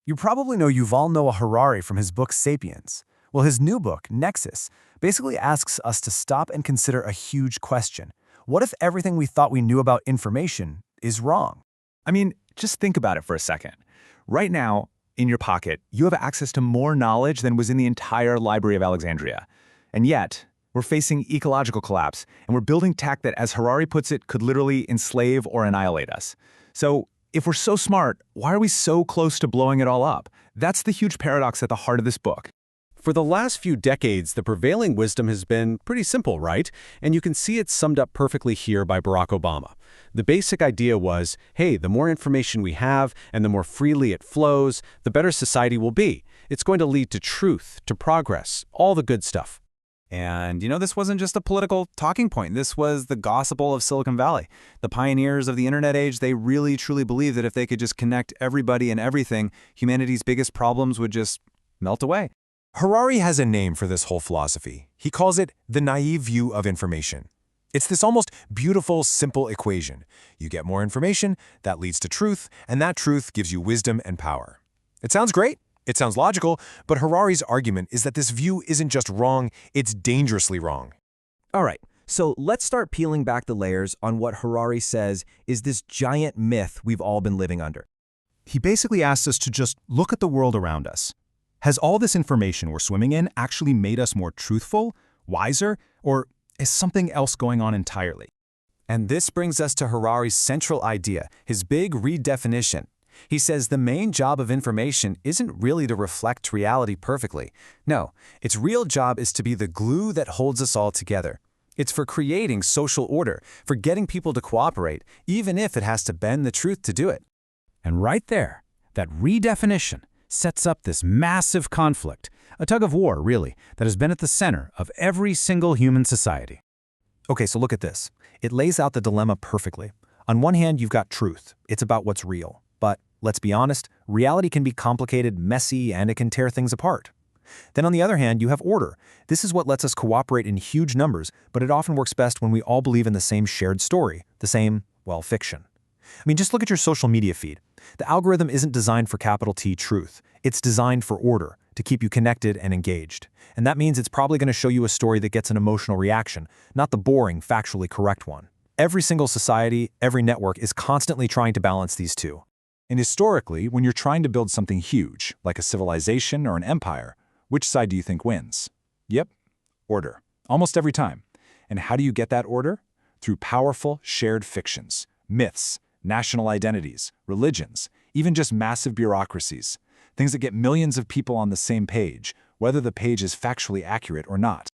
You probably know Yuval Noah Harari from his book Sapiens. Well, his new book, Nexus, basically asks us to stop and consider a huge question. What if everything we thought we knew about information is wrong? I mean, just think about it for a second. Right now, in your pocket, you have access to more knowledge than was in the entire Library of Alexandria. And yet, we're facing ecological collapse, and we're building tech that, as Harari puts it, could literally enslave or annihilate us. So, if we're so smart, why are we so close to blowing it all up? That's the huge paradox at the heart of this book. For the last few decades, the prevailing wisdom has been pretty simple, right? And you can see it summed up perfectly here by Barack Obama. The basic idea was, hey, the more information we have and the more freely it flows, the better society will be. It's going to lead to truth, to progress, all the good stuff. And, this wasn't just a political talking point. This was the gospel of Silicon Valley. The pioneers of the internet age, they really, truly believed that if they could just connect everybody and everything, humanity's biggest problems would just melt away. Harari has a name for this whole philosophy. He calls it the naive view of information. It's this almost beautiful, simple equation. You get more information, that leads to truth, and that truth gives you wisdom and power. It sounds great. It sounds logical, but Harari's argument is that this view isn't just wrong, it's dangerously wrong. All right, so let's start peeling back the layers on what Harari says is this giant myth we've all been living under. He basically asks us to just look at the world around us. Has all this information we're swimming in actually made us more truthful, wiser, or is something else going on entirely? And this brings us to Harari's central idea, his big redefinition. He says the main job of information isn't really to reflect reality perfectly. No, its real job is to be the glue that holds us all together. It's for creating social order, for getting people to cooperate, even if it has to bend the truth to do it. And right there, that redefinition sets up this massive conflict, a tug of war, really, that has been at the center of every single human society. Okay, so look at this. It lays out the dilemma perfectly. On one hand, you've got truth. It's about what's real. But let's be honest, reality can be complicated, messy, and it can tear things apart. Then on the other hand, you have order. This is what lets us cooperate in huge numbers, but it often works best when we all believe in the same shared story, the same, fiction. I mean, just look at your social media feed. The algorithm isn't designed for capital T truth. It's designed for order, to keep you connected and engaged. And that means it's probably going to show you a story that gets an emotional reaction, not the boring, factually correct one. Every single society, every network is constantly trying to balance these two. And historically, when you're trying to build something huge, like a civilization or an empire, which side do you think wins? Yep, order. Almost every time. And how do you get that order? Through powerful, shared fictions, myths, national identities, religions, even just massive bureaucracies. Things that get millions of people on the same page, whether the page is factually accurate or not.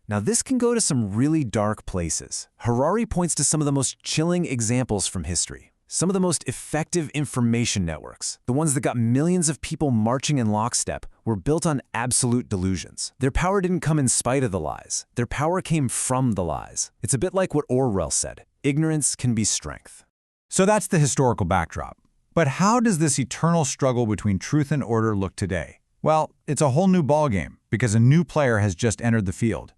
Now this can go to some really dark places. Harari points to some of the most chilling examples from history. Some of the most effective information networks, the ones that got millions of people marching in lockstep, were built on absolute delusions. Their power didn't come in spite of the lies. Their power came from the lies. It's a bit like what Orwell said, ignorance can be strength. So that's the historical backdrop. But how does this eternal struggle between truth and order look today? Well, it's a whole new ballgame, because a new player has just entered the field.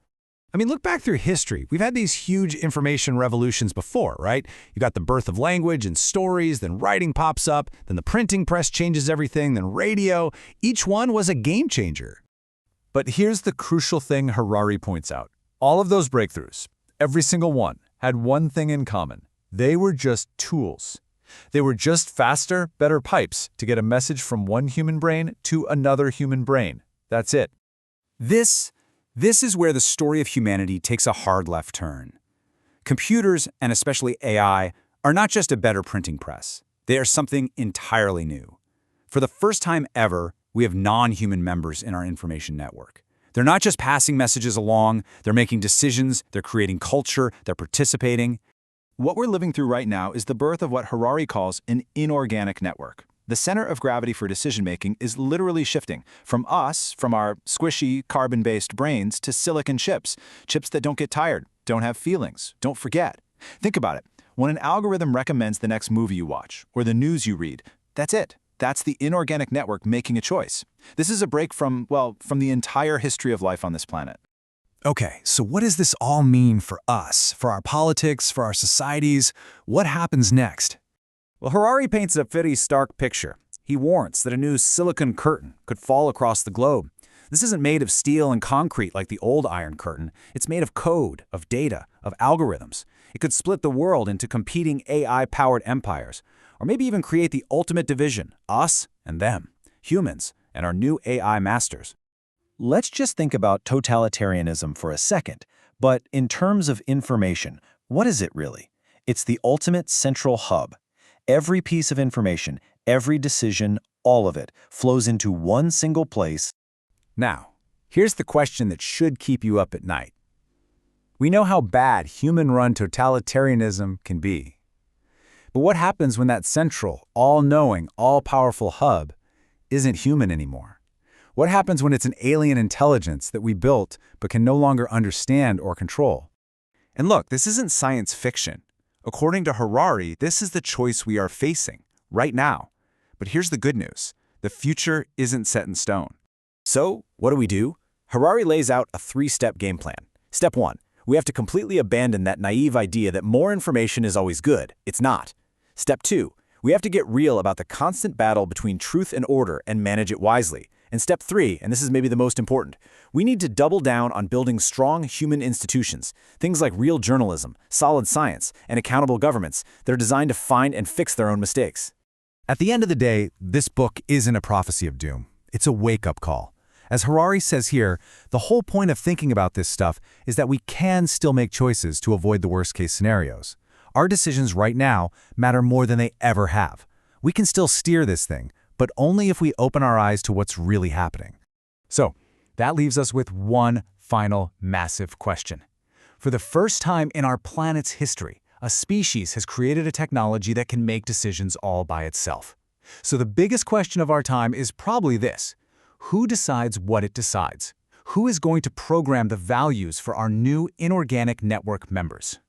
I mean, look back through history. We've had these huge information revolutions before, right? You got the birth of language and stories, then writing pops up, then the printing press changes everything, then radio. Each one was a game changer. But here's the crucial thing Harari points out. All of those breakthroughs, every single one, had one thing in common. They were just tools. They were just faster, better pipes to get a message from one human brain to another human brain. That's it. This is where the story of humanity takes a hard left turn. Computers, and especially AI, are not just a better printing press. They are something entirely new. For the first time ever, we have non-human members in our information network. They're not just passing messages along, they're making decisions, they're creating culture, they're participating. What we're living through right now is the birth of what Harari calls an inorganic network. The center of gravity for decision-making is literally shifting from us, from our squishy, carbon-based brains, to silicon chips, chips that don't get tired, don't have feelings, don't forget. Think about it. When an algorithm recommends the next movie you watch, or the news you read, that's it. That's the inorganic network making a choice. This is a break from the entire history of life on this planet. Okay, so what does this all mean for us, for our politics, for our societies? What happens next? Well, Harari paints a pretty stark picture. He warns that a new silicon curtain could fall across the globe. This isn't made of steel and concrete like the old Iron Curtain. It's made of code, of data, of algorithms. It could split the world into competing AI-powered empires, or maybe even create the ultimate division, us and them, humans and our new AI masters. Let's just think about totalitarianism for a second. But in terms of information, what is it really? It's the ultimate central hub. Every piece of information, every decision, all of it flows into one single place. Now, here's the question that should keep you up at night. We know how bad human-run totalitarianism can be. But what happens when that central, all-knowing, all-powerful hub isn't human anymore? What happens when it's an alien intelligence that we built but can no longer understand or control? And look, this isn't science fiction. According to Harari, this is the choice we are facing right now. But here's the good news. The future isn't set in stone. So, what do? Harari lays out a 3-step game plan. Step 1, we have to completely abandon that naive idea that more information is always good. It's not. Step 2, we have to get real about the constant battle between truth and order and manage it wisely. And step 3, and this is maybe the most important, we need to double down on building strong human institutions, things like real journalism, solid science, and accountable governments that are designed to find and fix their own mistakes. At the end of the day, this book isn't a prophecy of doom. It's a wake-up call. As Harari says here, the whole point of thinking about this stuff is that we can still make choices to avoid the worst-case scenarios. Our decisions right now matter more than they ever have. We can still steer this thing, but only if we open our eyes to what's really happening. So, that leaves us with one final massive question. For the first time in our planet's history, a species has created a technology that can make decisions all by itself. So the biggest question of our time is probably this: who decides what it decides? Who is going to program the values for our new inorganic network members?